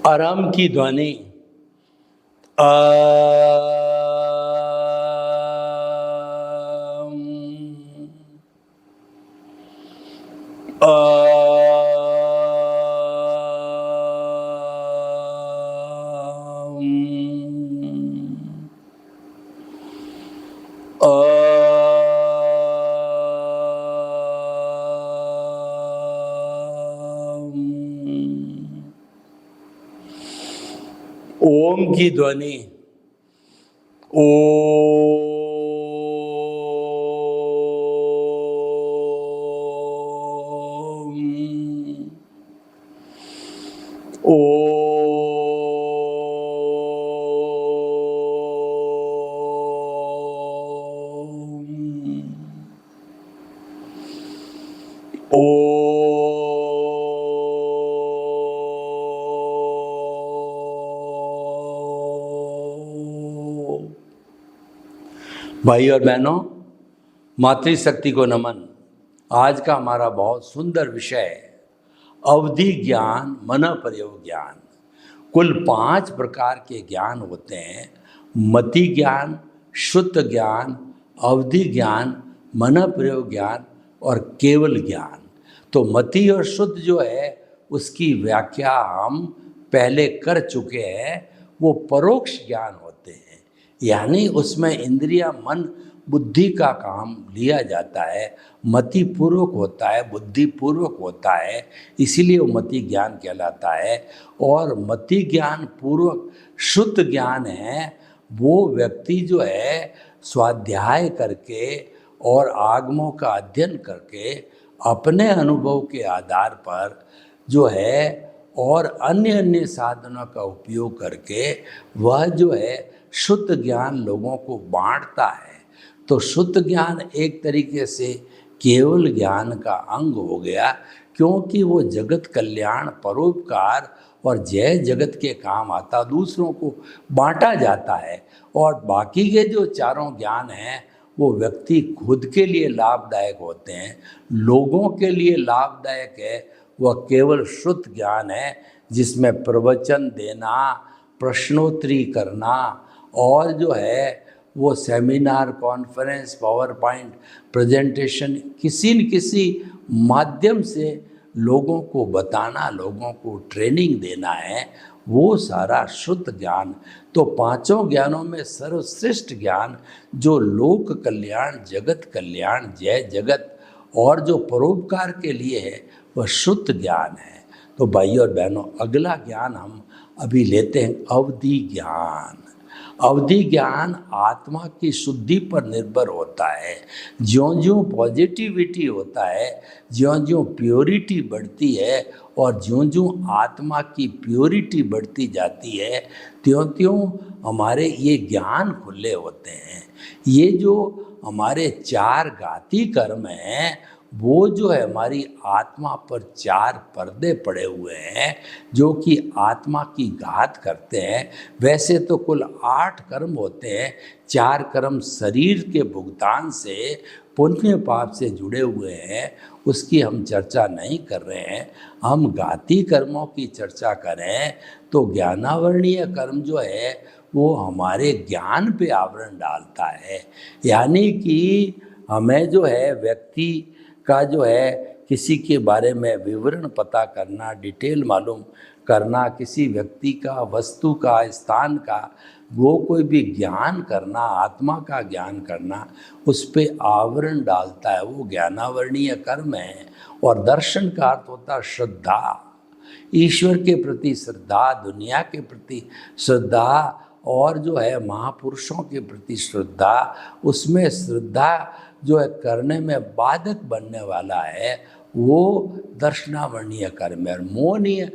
आराम की ध्वनि ओम की ध्वनि भाई और बहनों, मातृशक्ति को नमन। आज का हमारा बहुत सुंदर विषय है अवधि ज्ञान, मन प्रयोग ज्ञान। कुल 5 प्रकार के ज्ञान होते हैं: मति ज्ञान, शुद्ध ज्ञान, अवधि ज्ञान, मन प्रयोग ज्ञान और केवल ज्ञान। तो मति और शुद्ध जो है उसकी व्याख्या हम पहले कर चुके हैं। वो परोक्ष ज्ञान होते हैं, यानी उसमें इंद्रिया, मन, बुद्धि का काम लिया जाता है। मति पूर्वक होता है, बुद्धि पूर्वक होता है, इसीलिए वो मति ज्ञान कहलाता है। और मति ज्ञान पूर्वक शुद्ध ज्ञान है वो व्यक्ति जो है स्वाध्याय करके और आगमों का अध्ययन करके अपने अनुभव के आधार पर जो है और अन्य अन्य साधनों का उपयोग करके वह जो है शुद्ध ज्ञान लोगों को बांटता है। तो शुद्ध ज्ञान एक तरीके से केवल ज्ञान का अंग हो गया, क्योंकि वो जगत कल्याण, परोपकार और जय जगत के काम आता, दूसरों को बांटा जाता है। और बाकी के जो चारों ज्ञान हैं वो व्यक्ति खुद के लिए लाभदायक होते हैं, लोगों के लिए लाभदायक है। वह केवल शुद्ध ज्ञान है जिसमें प्रवचन देना, प्रश्नोत्तरी करना और जो है वो seminar, conference, power point presentation किसी न किसी माध्यम से लोगों को बताना, लोगों को ट्रेनिंग देना है, वो सारा शुद्ध ज्ञान। तो 5 ज्ञानों में सर्वश्रेष्ठ ज्ञान जो लोक कल्याण, जगत कल्याण, जय जगत और जो परोपकार के लिए है वह शुद्ध ज्ञान है। तो भाई और बहनों, अगला ज्ञान हम अभी लेते हैं अवधि ज्ञान। अवधि ज्ञान आत्मा की शुद्धि पर निर्भर होता है। ज्यों-ज्यों पॉजिटिविटी होता है, ज्यों-ज्यों प्योरिटी बढ़ती है और ज्यों-ज्यों आत्मा की प्योरिटी बढ़ती जाती है, त्यों-त्यों हमारे ये ज्ञान खुले होते हैं। ये जो हमारे 4 घाती कर्म हैं वो जो है हमारी आत्मा पर 4 पर्दे पड़े हुए हैं जो कि आत्मा की घात करते हैं। वैसे तो कुल 8 कर्म होते हैं। 4 कर्म शरीर के भुगतान से, पुण्य पाप से जुड़े हुए हैं, उसकी हम चर्चा नहीं कर रहे हैं। हम घाती कर्मों की चर्चा करें तो ज्ञानावरणीय कर्म जो है वो हमारे ज्ञान पे आवरण डालता है। यानी कि हमें जो है व्यक्ति का जो है किसी के बारे में विवरण पता करना, डिटेल मालूम करना, किसी व्यक्ति का, वस्तु का, स्थान का, वो कोई भी ज्ञान करना, आत्मा का ज्ञान करना, उस पे आवरण डालता है, वो ज्ञानावरणीय कर्म है। और दर्शन का अर्थ होता है श्रद्धा, ईश्वर के प्रति श्रद्धा, दुनिया के प्रति श्रद्धा और जो है महापुरुषों के प्रति श्रद्धा। उसमें श्रद्धा जो है करने में बाधक बनने वाला है वो दर्शनावरणीय कर्म है। मोहनीय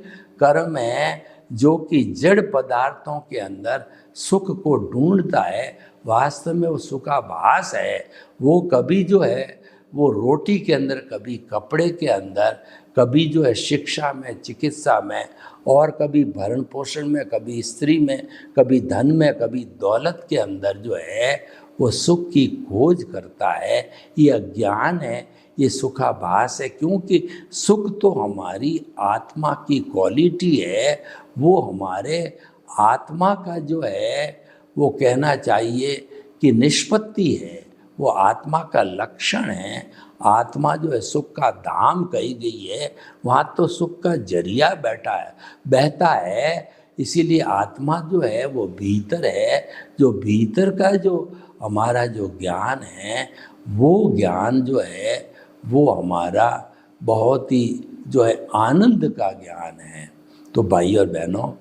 कर्म है जो कि जड़ पदार्थों के अंदर सुख को ढूंढता है, वास्तव में वो सुखाभास है। वो कभी जो है वो रोटी के अंदर, कभी कपड़े के अंदर, कभी जो है शिक्षा में, चिकित्सा में और कभी भरण पोषण में, कभी स्त्री में, कभी धन में, कभी दौलत के अंदर जो है वो सुख की खोज करता है। ये अज्ञान है, ये सुखाभास है, क्योंकि सुख तो हमारी आत्मा की क्वालिटी है, वो हमारे आत्मा का जो है वो कहना चाहिए कि निष्पत्ति है, वो आत्मा का लक्षण है। आत्मा जो है सुख का धाम कही गई है, वहाँ तो सुख का जरिया बहता है। इसीलिए आत्मा जो है वो भीतर है। जो भीतर का जो हमारा जो ज्ञान है, वो ज्ञान जो है वो हमारा बहुत ही जो है आनंद का ज्ञान है। तो भाई और बहनों,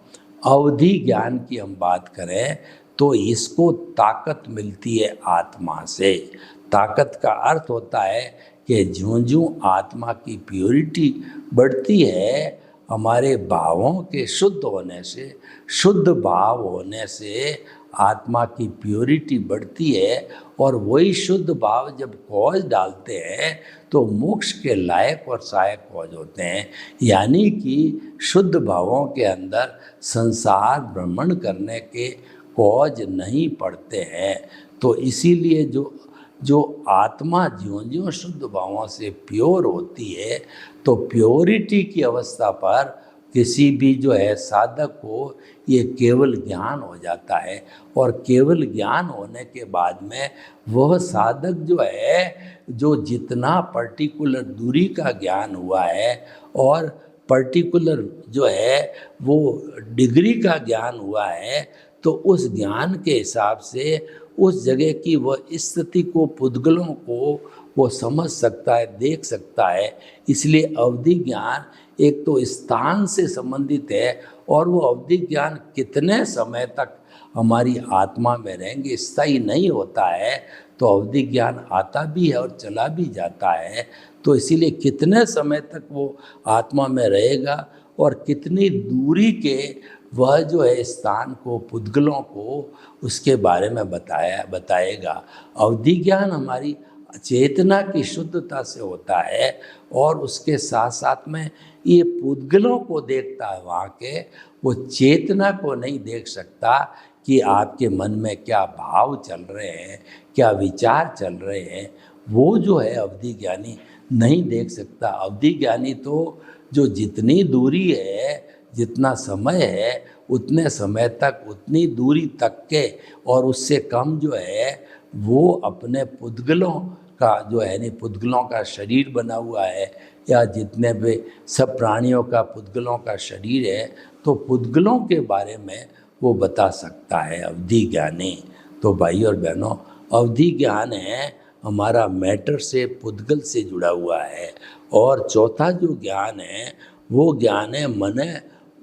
अवधि ज्ञान की हम बात करें तो इसको ताकत मिलती है आत्मा से। ताकत का अर्थ होता है कि ज्यों-ज्यों आत्मा की प्योरिटी बढ़ती है, हमारे भावों के शुद्ध होने से, शुद्ध भाव होने से आत्मा की प्योरिटी बढ़ती है, और वही शुद्ध भाव जब कॉज डालते हैं तो मोक्ष के लायक और सहायक कॉज होते हैं। यानी कि शुद्ध भावों के अंदर संसार भ्रमण करने के कॉज नहीं पड़ते हैं। तो इसीलिए जो आत्मा ज्यों-ज्यों शुद्ध भावों से प्योर होती है, तो प्योरिटी की अवस्था पर किसी भी जो है साधक को ये केवल ज्ञान हो जाता है। और केवल ज्ञान होने के बाद में वह साधक जो है, जो जितना पर्टिकुलर दूरी का ज्ञान हुआ है और पर्टिकुलर जो है वो डिग्री का ज्ञान हुआ है, तो उस ज्ञान के हिसाब से उस जगह की वह स्थिति को, पुद्गलों को वो समझ सकता है, देख सकता है। इसलिए अवधि ज्ञान एक तो स्थान से संबंधित है, और वो अवधि ज्ञान कितने समय तक हमारी आत्मा में रहेंगे, स्थायी नहीं होता है। तो अवधि ज्ञान आता भी है और चला भी जाता है। तो इसीलिए कितने समय तक वो आत्मा में रहेगा और कितनी दूरी के वह जो है स्थान को, पुद्गलों को, उसके बारे में बताएगा। अवधि ज्ञान हमारी चेतना की शुद्धता से होता है, और उसके साथ साथ में ये पुद्गलों को देखता है वहाँ के, वो चेतना को नहीं देख सकता कि आपके मन में क्या भाव चल रहे हैं, क्या विचार चल रहे हैं। वो जो है अवधि ज्ञानी नहीं देख सकता। अवधि ज्ञानी तो जो जितनी दूरी है, जितना समय है, उतने समय तक, उतनी दूरी तक के और उससे कम जो है वो अपने पुद्गलों का जो है, नहीं पुद्गलों का शरीर बना हुआ है, या जितने भी सब प्राणियों का पुद्गलों का शरीर है, तो पुद्गलों के बारे में वो बता सकता है अवधि ज्ञानी। तो भाई और बहनों, अवधि ज्ञान है हमारा मैटर से, पुद्गल से जुड़ा हुआ है। और चौथा जो ज्ञान है वो ज्ञान है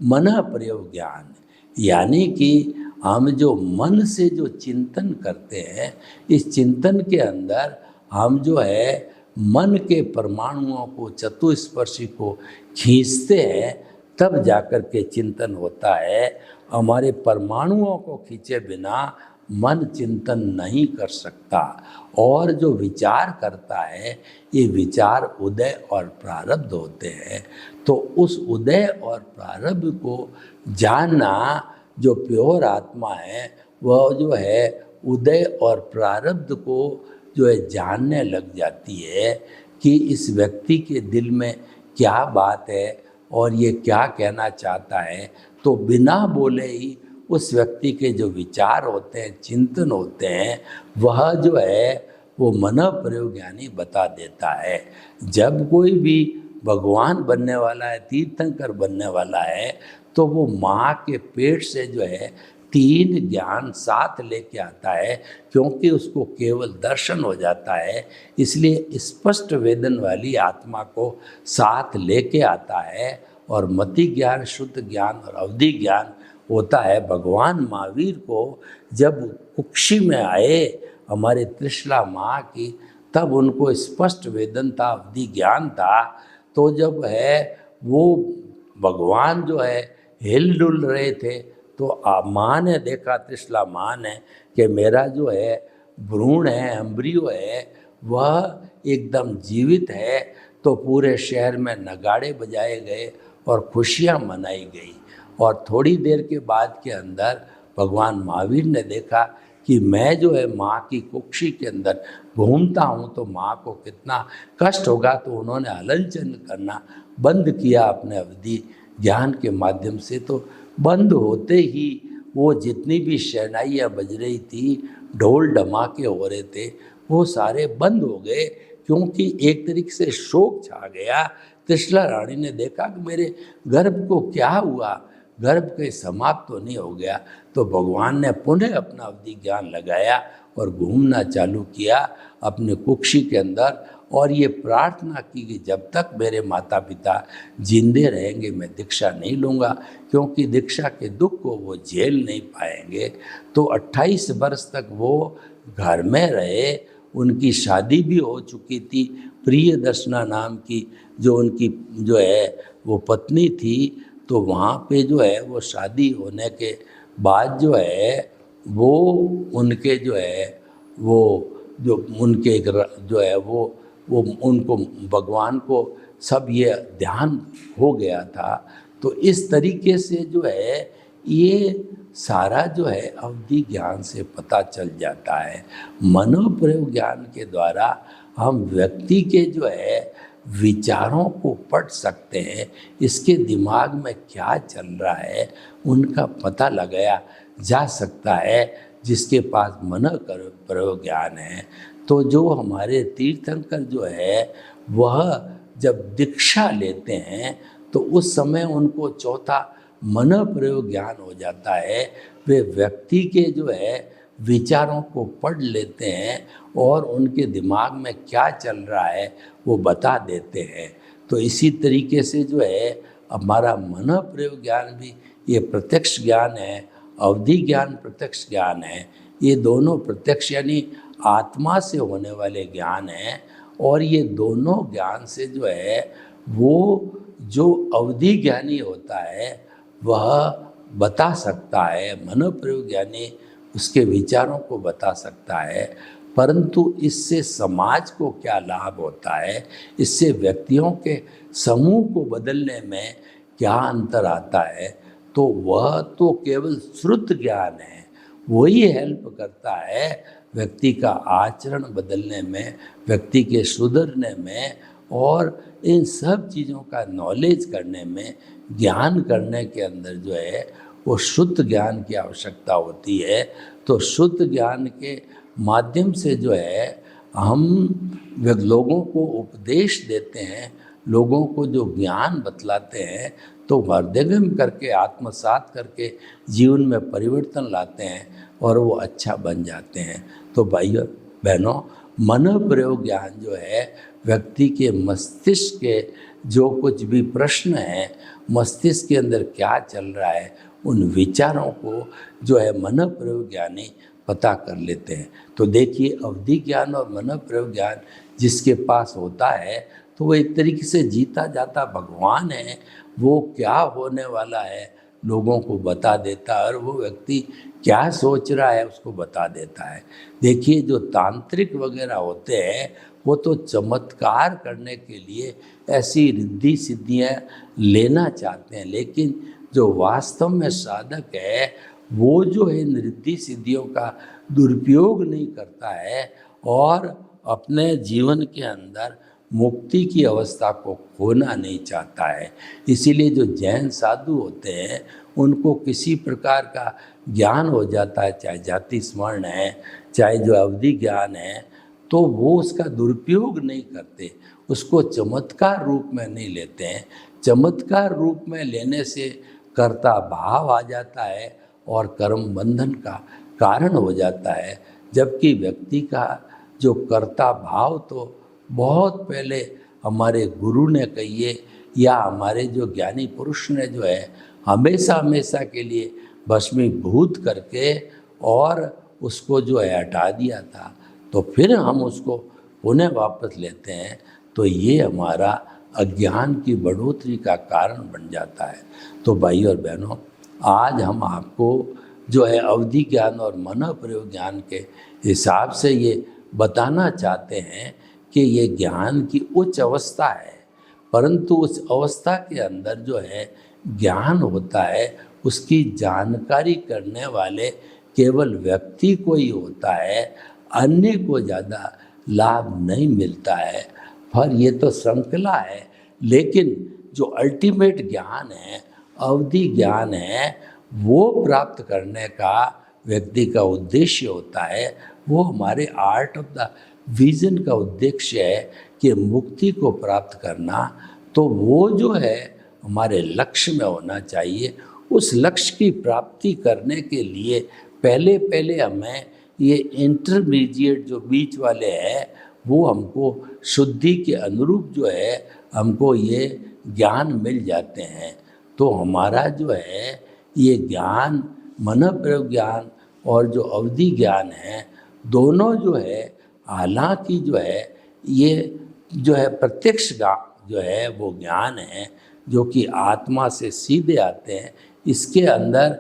मन प्रयोग ज्ञान। यानी कि हम जो मन से जो चिंतन करते हैं, इस चिंतन के अंदर हम जो है मन के परमाणुओं को, चतुस्पर्शी को खींचते हैं, तब जाकर के चिंतन होता है। हमारे परमाणुओं को खींचे बिना मन चिंतन नहीं कर सकता। और जो विचार करता है, ये विचार उदय और प्रारब्ध होते हैं। तो उस उदय और प्रारब्ध को जानना, जो प्योर आत्मा है वह जो है उदय और प्रारब्ध को जो है जानने लग जाती है कि इस व्यक्ति के दिल में क्या बात है और ये क्या कहना चाहता है। तो बिना बोले ही उस व्यक्ति के जो विचार होते हैं, चिंतन होते हैं, वह जो है वो मन प्रयोग ज्ञानी बता देता है। जब कोई भी भगवान बनने वाला है, तीर्थंकर बनने वाला है, तो वो माँ के पेट से जो है 3 ज्ञान साथ लेके आता है, क्योंकि उसको केवल दर्शन हो जाता है। इसलिए स्पष्ट वेदन वाली आत्मा को साथ लेके आता है। और मति ज्ञान, शुद्ध ज्ञान और अवधि ज्ञान होता है। भगवान महावीर को जब कुक्षी में आए हमारे त्रिशला माँ की, तब उनको स्पष्ट वेदन था, अवधि ज्ञान था। तो जब है वो भगवान जो है हिल डुल रहे थे, तो माँ ने देखा, त्रिशला माँ ने, कि मेरा जो है भ्रूण है, एम्ब्रियो है, वह एकदम जीवित है। तो पूरे शहर में नगाड़े बजाए गए और खुशियाँ मनाई गई। और थोड़ी देर के बाद के अंदर भगवान महावीर ने देखा कि मैं जो है माँ की कुक्षी के अंदर घूमता हूँ तो माँ को कितना कष्ट होगा। तो उन्होंने हलन चलन करना बंद किया अपने अवधि ज्ञान के माध्यम से। तो बंद होते ही वो जितनी भी शहनाइयाँ बज रही थी, ढोल धमाके हो रहे थे, वो सारे बंद हो गए, क्योंकि एक तरीके से शोक छा गया। त्रिशला रानी ने देखा कि मेरे गर्भ को क्या हुआ, गर्भ के समाप्त तो नहीं हो गया। तो भगवान ने पुनः अपना अवधि ज्ञान लगाया और घूमना चालू किया अपने कुक्षी के अंदर, और ये प्रार्थना की कि जब तक मेरे माता पिता जिंदे रहेंगे मैं दीक्षा नहीं लूँगा, क्योंकि दीक्षा के दुख को वो झेल नहीं पाएंगे। तो 28 वर्ष तक वो घर में रहे। उनकी शादी भी हो चुकी थी, प्रियदर्शना नाम की जो उनकी जो है वो पत्नी थी। तो वहाँ पे जो है वो शादी होने के बाद जो है वो उनके जो है वो जो उनके जो है वो उनको भगवान को सब ये ध्यान हो गया था। तो इस तरीके से जो है ये सारा जो है अवधि ज्ञान से पता चल जाता है। मनोप्रयोग ज्ञान के द्वारा हम व्यक्ति के जो है विचारों को पढ़ सकते हैं, इसके दिमाग में क्या चल रहा है उनका पता लगाया जा सकता है, जिसके पास मन प्रयोग ज्ञान है। तो जो हमारे तीर्थंकर जो है वह जब दीक्षा लेते हैं तो उस समय उनको चौथा मन प्रयोग ज्ञान हो जाता है। वे व्यक्ति के जो है विचारों को पढ़ लेते हैं और उनके दिमाग में क्या चल रहा है वो बता देते हैं। तो इसी तरीके से जो है हमारा मन प्रयोग ज्ञान भी ये प्रत्यक्ष ज्ञान है, अवधि ज्ञान प्रत्यक्ष ज्ञान है। ये दोनों प्रत्यक्ष यानी आत्मा से होने वाले ज्ञान हैं, और ये दोनों ज्ञान से जो है वो जो अवधि ज्ञानी होता है वह बता सकता है, मन प्रयोग ज्ञानी उसके विचारों को बता सकता है। परंतु इससे समाज को क्या लाभ होता है, इससे व्यक्तियों के समूह को बदलने में क्या अंतर आता है, तो वह तो केवल श्रुत ज्ञान है। वही हेल्प करता है व्यक्ति का आचरण बदलने में, व्यक्ति के सुधरने में, और इन सब चीज़ों का नॉलेज करने में, ज्ञान करने के अंदर जो है वो शुद्ध ज्ञान की आवश्यकता होती है। तो शुद्ध ज्ञान के माध्यम से जो है हम लोगों को उपदेश देते हैं, लोगों को जो ज्ञान बतलाते हैं तो हृदयंगम करके आत्मसात करके जीवन में परिवर्तन लाते हैं और वो अच्छा बन जाते हैं। तो भाइयों बहनों, मन प्रयोग ज्ञान जो है व्यक्ति के मस्तिष्क के जो कुछ भी प्रश्न हैं, मस्तिष्क के अंदर क्या चल रहा है, उन विचारों को जो है मन प्रयोग ज्ञानी पता कर लेते हैं। तो देखिए अवधि ज्ञान और मन प्रयोग ज्ञान जिसके पास होता है तो वो एक तरीके से जीता जाता भगवान है। वो क्या होने वाला है लोगों को बता देता है, और वो व्यक्ति क्या सोच रहा है उसको बता देता है। देखिए जो तांत्रिक वगैरह होते हैं वो तो चमत्कार करने के लिए ऐसी रिद्धि सिद्धियाँ लेना चाहते हैं, लेकिन जो वास्तव में साधक है वो जो है इन रिद्धि सिद्धियों का दुरुपयोग नहीं करता है और अपने जीवन के अंदर मुक्ति की अवस्था को खोना नहीं चाहता है। इसीलिए जो जैन साधु होते हैं उनको किसी प्रकार का ज्ञान हो जाता है, चाहे जाति स्मरण है, चाहे जो अवधि ज्ञान है, तो वो उसका दुरुपयोग नहीं करते, उसको चमत्कार रूप में नहीं लेते हैं। चमत्कार रूप में लेने से कर्ता भाव आ जाता है और कर्म बंधन का कारण हो जाता है, जबकि व्यक्ति का जो कर्ता भाव तो बहुत पहले हमारे गुरु ने कहिए या हमारे जो ज्ञानी पुरुष ने जो है हमेशा हमेशा के लिए भस्मीभूत करके और उसको जो है हटा दिया था, तो फिर हम उसको पुनः वापस लेते हैं, तो ये हमारा अज्ञान की बढ़ोतरी का कारण बन जाता है। तो भाई और बहनों, आज हम आपको जो है अवधि ज्ञान और मन प्रयोग ज्ञान के हिसाब से ये बताना चाहते हैं कि ये ज्ञान की उच्च अवस्था है, परंतु उस अवस्था के अंदर जो है ज्ञान होता है उसकी जानकारी करने वाले केवल व्यक्ति को ही होता है, अन्य को ज़्यादा लाभ नहीं मिलता है। पर ये तो श्रृंखला है, लेकिन जो अल्टीमेट ज्ञान है, अवधि ज्ञान है, वो प्राप्त करने का व्यक्ति का उद्देश्य होता है। वो हमारे आर्ट ऑफ द विजन का उद्देश्य है कि मुक्ति को प्राप्त करना। तो वो जो है हमारे लक्ष्य में होना चाहिए। उस लक्ष्य की प्राप्ति करने के लिए पहले हमें ये इंटरमीडिएट जो बीच वाले हैं, वो हमको शुद्धि के अनुरूप जो है हमको ये ज्ञान मिल जाते हैं। तो हमारा जो है ये ज्ञान, मन प्रयोग ज्ञान और जो अवधि ज्ञान है, दोनों जो है हालांकि जो है ये जो है प्रत्यक्ष जो है वो ज्ञान है जो कि आत्मा से सीधे आते हैं। इसके अंदर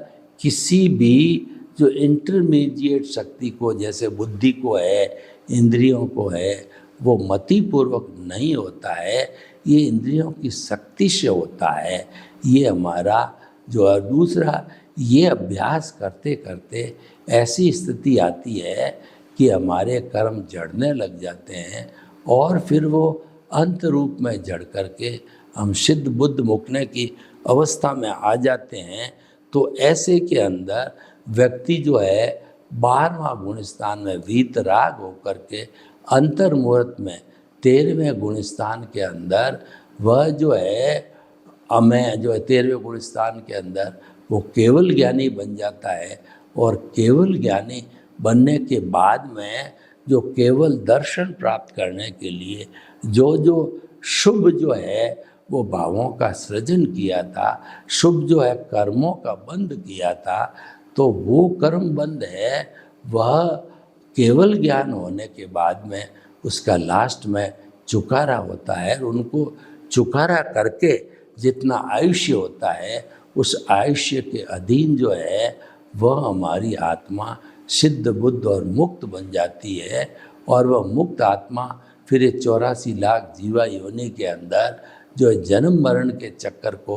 किसी भी जो इंटरमीडिएट शक्ति को, जैसे बुद्धि को है, इंद्रियों को है, वो मतिपूर्वक नहीं होता है। ये इंद्रियों की शक्ति से होता है। ये हमारा जो है दूसरा, ये अभ्यास करते करते ऐसी स्थिति आती है कि हमारे कर्म जड़ने लग जाते हैं और फिर वो अंत रूप में जड़ करके हम सिद्ध बुद्ध मुक्ने की अवस्था में आ जाते हैं। तो ऐसे के अंदर व्यक्ति जो है 12वां गुण स्थान में वीतराग होकर के अंतर मुहूर्त में 13वें गुण स्थान के अंदर वह जो है अमें जो है 13वें गुण स्थान के अंदर वो केवल ज्ञानी बन जाता है। और केवल ज्ञानी बनने के बाद में जो केवल दर्शन प्राप्त करने के लिए जो जो शुभ जो है वो भावों का सृजन किया था, शुभ जो है कर्मों का बंध किया था, तो वो कर्म बंध है वह केवल ज्ञान होने के बाद में उसका लास्ट में चुकारा होता है। और उनको चुकारा करके जितना आयुष्य होता है उस आयुष्य के अधीन जो है वह हमारी आत्मा सिद्ध बुद्ध और मुक्त बन जाती है। और वह मुक्त आत्मा फिर 84 लाख जीवा योनि के अंदर जो जन्म मरण के चक्कर को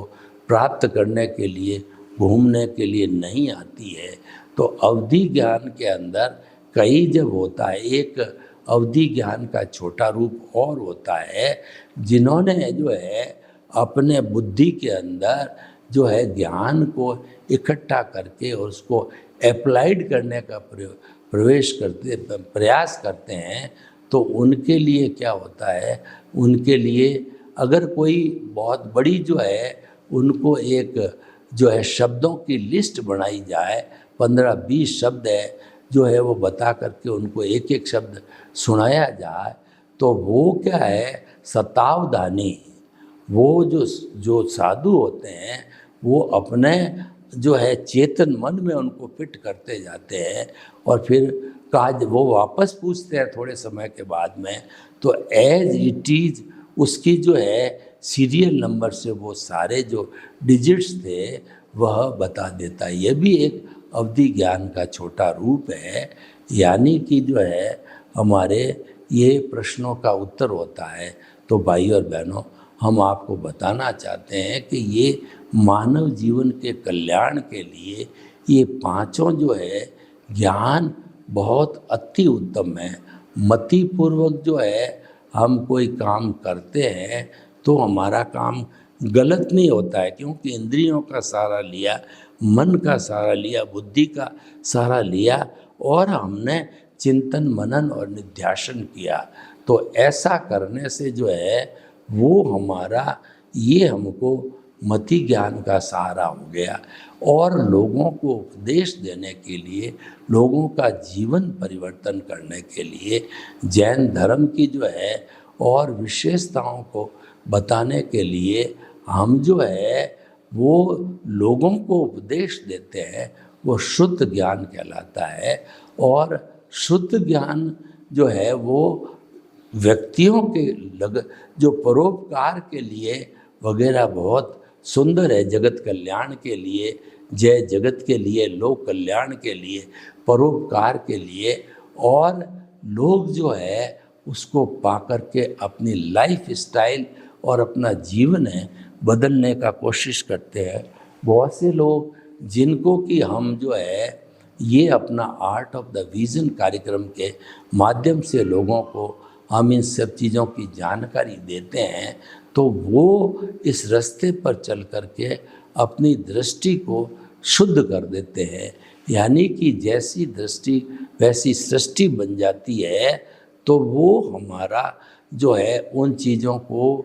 प्राप्त करने के लिए, घूमने के लिए नहीं आती है। तो अवधि ज्ञान के अंदर कई जब होता है, एक अवधि ज्ञान का छोटा रूप और होता है जिन्होंने जो है अपने बुद्धि के अंदर जो है ज्ञान को इकट्ठा करके और उसको अप्लाइड करने का प्रयास करते हैं। तो उनके लिए क्या होता है, उनके लिए अगर कोई बहुत बड़ी जो है उनको एक जो है शब्दों की लिस्ट बनाई जाए, 15-20 शब्द है जो है वो बता करके उनको एक एक शब्द सुनाया जाए, तो वो क्या है शतावधानी, वो जो साधु होते हैं वो अपने जो है चेतन मन में उनको फिट करते जाते हैं। और फिर काज वो वापस पूछते हैं थोड़े समय के बाद में, तो एज इट इज़ उसकी जो है सीरियल नंबर से वो सारे जो डिजिट्स थे वह बता देता है। यह भी एक अवधि ज्ञान का छोटा रूप है। यानी कि जो है हमारे ये प्रश्नों का उत्तर होता है। तो भाई और बहनों, हम आपको बताना चाहते हैं कि ये मानव जीवन के कल्याण के लिए ये पांचों जो है ज्ञान बहुत अति उत्तम है। मतिपूर्वक जो है हम कोई काम करते हैं तो हमारा काम गलत नहीं होता है, क्योंकि इंद्रियों का सहारा लिया, मन का सहारा लिया, बुद्धि का सहारा लिया और हमने चिंतन मनन और निध्यासन किया। तो ऐसा करने से जो है वो हमारा ये हमको मति ज्ञान का सहारा हो गया। और लोगों को उपदेश देने के लिए, लोगों का जीवन परिवर्तन करने के लिए, जैन धर्म की जो है और विशेषताओं को बताने के लिए हम जो है वो लोगों को उपदेश देते हैं, वो शुद्ध ज्ञान कहलाता है। और शुद्ध ज्ञान जो है वो व्यक्तियों के जो परोपकार के लिए वगैरह बहुत सुंदर है, जगत कल्याण के लिए, जय जगत के लिए, लोक कल्याण के लिए, परोपकार के लिए। और लोग जो है उसको पाकर के अपनी लाइफ स्टाइल और अपना जीवन है बदलने का कोशिश करते हैं। बहुत से लोग जिनको कि हम जो है ये अपना आर्ट ऑफ द विजन कार्यक्रम के माध्यम से लोगों को हम इन सब चीज़ों की जानकारी देते हैं, तो वो इस रास्ते पर चल कर के अपनी दृष्टि को शुद्ध कर देते हैं। यानी कि जैसी दृष्टि वैसी सृष्टि बन जाती है, तो वो हमारा जो है उन चीज़ों को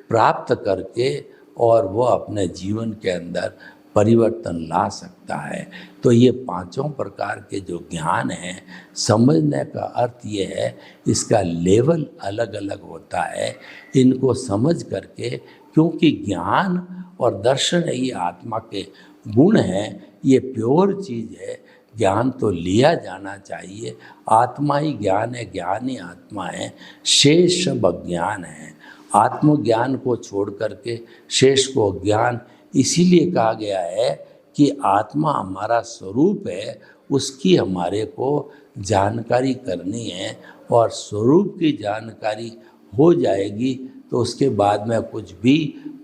प्राप्त करके और वो अपने जीवन के अंदर परिवर्तन ला सकता है। तो ये पांचों प्रकार के जो ज्ञान हैं, समझने का अर्थ ये है, इसका लेवल अलग अलग होता है। इनको समझ करके, क्योंकि ज्ञान और दर्शन ही आत्मा के गुण हैं, ये प्योर चीज़ है, ज्ञान तो लिया जाना चाहिए। आत्मा ही ज्ञान है, ज्ञान ही आत्मा है, शेष सब अज्ञान है। आत्मज्ञान को छोड़ करके शेष को ज्ञान इसीलिए कहा गया है कि आत्मा हमारा स्वरूप है, उसकी हमारे को जानकारी करनी है, और स्वरूप की जानकारी हो जाएगी तो उसके बाद में कुछ भी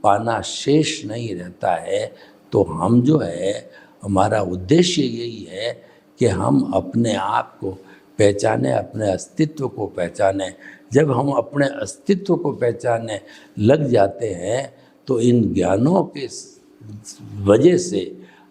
पाना शेष नहीं रहता है। तो हम जो है, हमारा उद्देश्य यही है कि हम अपने आप को पहचाने, अपने अस्तित्व को पहचाने। जब हम अपने अस्तित्व को पहचानने लग जाते हैं तो इन ज्ञानों के वजह से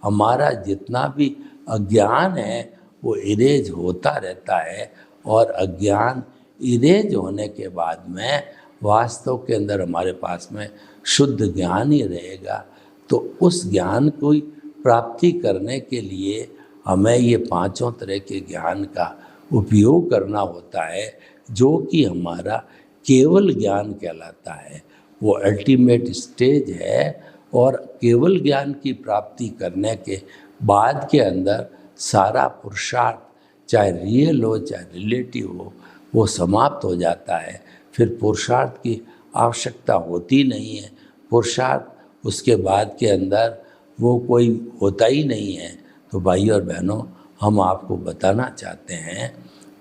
हमारा जितना भी अज्ञान है वो इरेज होता रहता है, और अज्ञान इरेज होने के बाद में वास्तव के अंदर हमारे पास में शुद्ध ज्ञान ही रहेगा। तो उस ज्ञान को प्राप्ति करने के लिए हमें ये पांचों तरह के ज्ञान का उपयोग करना होता है, जो कि हमारा केवल ज्ञान कहलाता है। वो अल्टीमेट स्टेज है, और केवल ज्ञान की प्राप्ति करने के बाद के अंदर सारा पुरुषार्थ, चाहे रियल हो चाहे रिलेटिव हो, वो समाप्त हो जाता है। फिर पुरुषार्थ की आवश्यकता होती नहीं है। पुरुषार्थ उसके बाद के अंदर वो कोई होता ही नहीं है। तो भाई और बहनों, हम आपको बताना चाहते हैं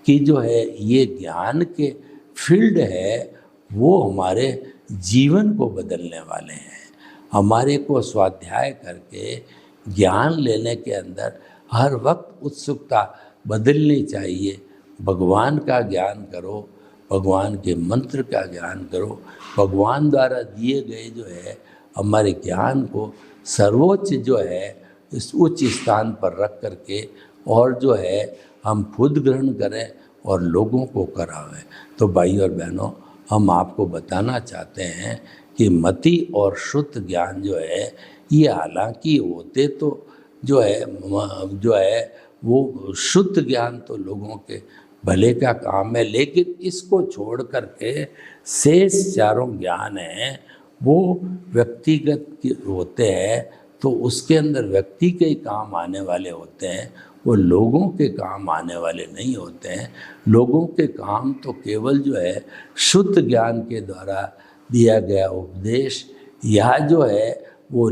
कि जो है ये ज्ञान के फील्ड है, वो हमारे जीवन को बदलने वाले हैं। हमारे को स्वाध्याय करके ज्ञान लेने के अंदर हर वक्त उत्सुकता बदलनी चाहिए। भगवान का ज्ञान करो, भगवान के मंत्र का ज्ञान करो, भगवान द्वारा दिए गए जो है हमारे ज्ञान को सर्वोच्च जो है इस उच्च स्थान पर रख करके, और जो है हम खुद ग्रहण करें और लोगों को करावें। तो भाई और बहनों, हम आपको बताना चाहते हैं कि मति और शुद्ध ज्ञान जो है, ये हालांकि होते तो जो है वो शुद्ध ज्ञान तो लोगों के भले का काम है, लेकिन इसको छोड़ करके शेष चारों ज्ञान हैं वो व्यक्तिगत होते हैं। तो उसके अंदर व्यक्ति के काम आने वाले होते हैं, वो लोगों के काम आने वाले नहीं होते हैं। लोगों के काम तो केवल जो है शुद्ध ज्ञान के द्वारा दिया गया उपदेश, या जो है वो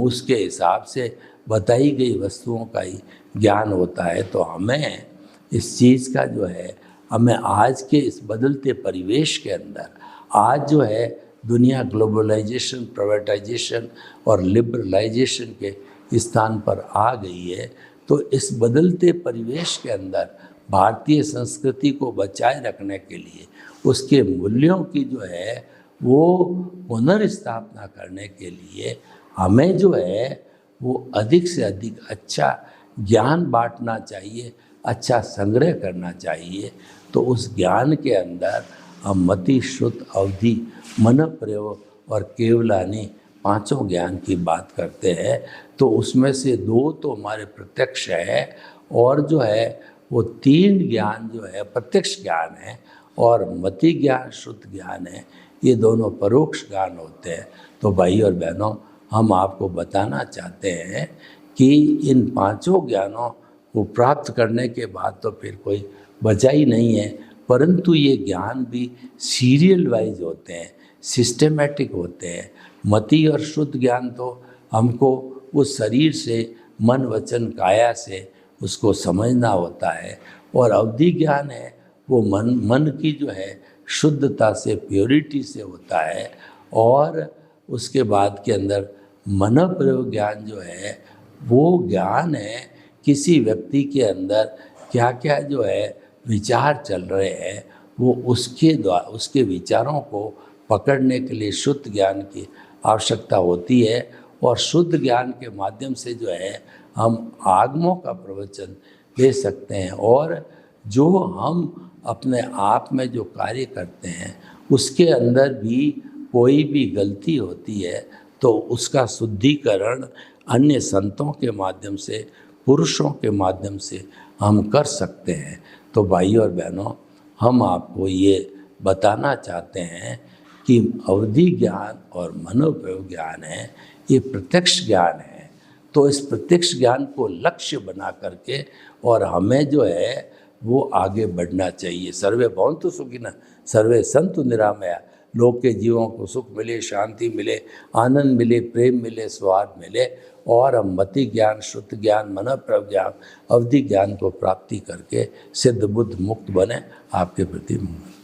उसके हिसाब से बताई गई वस्तुओं का ही ज्ञान होता है। तो हमें इस चीज़ का जो है, हमें आज के इस बदलते परिवेश के अंदर, आज जो है दुनिया ग्लोबलाइजेशन, प्राइवेटाइजेशन और लिबरलाइजेशन के स्थान पर आ गई है, तो इस बदलते परिवेश के अंदर भारतीय संस्कृति को बचाए रखने के लिए, उसके मूल्यों की जो है वो पुनर्स्थापना करने के लिए हमें जो है वो अधिक से अधिक अच्छा ज्ञान बांटना चाहिए, अच्छा संग्रह करना चाहिए। तो उस ज्ञान के अंदर हम मति, शुद्ध, अवधि, मन प्रयोग और केवलानी पांचों ज्ञान की बात करते हैं। तो उसमें से दो तो हमारे प्रत्यक्ष है, और जो है वो तीन ज्ञान जो है प्रत्यक्ष ज्ञान है, और मति ज्ञान, शुद्ध ज्ञान है, ये दोनों परोक्ष ज्ञान होते हैं। तो भाई और बहनों, हम आपको बताना चाहते हैं कि इन पांचों ज्ञानों को प्राप्त करने के बाद तो फिर कोई बचा ही नहीं है, परंतु ये ज्ञान भी सीरियल वाइज होते हैं, सिस्टेमेटिक होते हैं। मति और शुद्ध ज्ञान तो हमको उस शरीर से, मन, वचन, काया से उसको समझना होता है, और अवधि ज्ञान है वो मन की जो है शुद्धता से, प्योरिटी से होता है। और उसके बाद के अंदर मन प्रयोग ज्ञान जो है वो ज्ञान है किसी व्यक्ति के अंदर क्या क्या जो है विचार चल रहे हैं, वो उसके विचारों को पकड़ने के लिए शुद्ध ज्ञान की आवश्यकता होती है। और शुद्ध ज्ञान के माध्यम से जो है हम आगमों का प्रवचन दे सकते हैं, और जो हम अपने आप में जो कार्य करते हैं उसके अंदर भी कोई भी गलती होती है तो उसका शुद्धिकरण अन्य संतों के माध्यम से, पुरुषों के माध्यम से हम कर सकते हैं। तो भाइयों और बहनों, हम आपको ये बताना चाहते हैं कि अवधि ज्ञान और मनोप्रयोग ज्ञान है, ये प्रत्यक्ष ज्ञान है। तो इस प्रत्यक्ष ज्ञान को लक्ष्य बना करके और हमें जो है वो आगे बढ़ना चाहिए। सर्वे भवन्तु सुखिनः, सर्वे सन्तु निरामया। लोग के जीवों को सुख मिले, शांति मिले, आनंद मिले, प्रेम मिले, स्वाद मिले, और हम मति ज्ञान, शुद्ध ज्ञान, मनोप्रयोग ज्ञान, अवधि ज्ञान को प्राप्ति करके सिद्ध बुद्ध मुक्त बने। आपके प्रति मंगल।